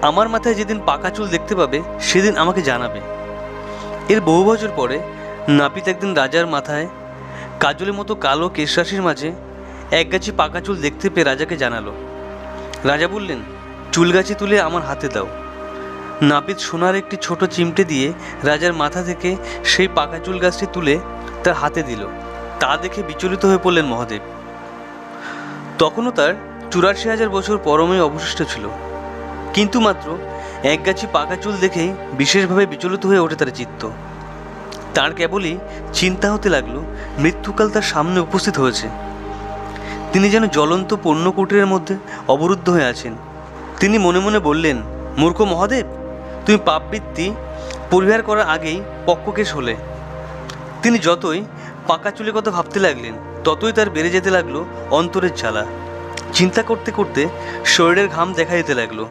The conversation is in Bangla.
আমার মাথায় যেদিন পাকা চুল দেখতে পাবে সেদিন আমাকে জানাবে। এর বহু বছর পরে নাপিত একদিন রাজার মাথায় কাজলের মতো কালো কেশরাশির মাঝে একগাছি পাকা চুল দেখতে পেয়ে রাজাকে জানালো। রাজা বললেন, চুলগাছি তুলে আমার হাতে দাও। নাপিত সোনার একটি ছোট চিমটে দিয়ে রাজার মাথা থেকে সেই পাকা চুল গাছটি তুলে তার হাতে দিল। তা দেখে বিচলিত হয়ে পড়লেন মহাদেব। তখনও তার ৮৪,০০০ বছর পরমে অবশিষ্ট ছিল, কিন্তু মাত্র একগাছি পাকা চুল দেখেই বিশেষভাবে বিচলিত হয়ে ওঠে তার চিত্ত। তার কেবলই চিন্তা হতে লাগলো মৃত্যুকাল তার সামনে উপস্থিত হয়েছে। তিনি যেন জ্বলন্ত পণ্যকুটিরের মধ্যে অবরুদ্ধ হয়ে আছেন। তিনি মনে মনে বললেন, মূর্খ মহাদেব, তুমি পাপবৃত্তি পরিহার করার আগেই পক্ককেশ হলে। তিনি যতই পাকা চুলের কথা ভাবতে লাগলেন ততই তার বেড়ে যেতে লাগলো অন্তরের জ্বালা। চিন্তা করতে করতে শরীরের ঘাম দেখা যেতে লাগলো।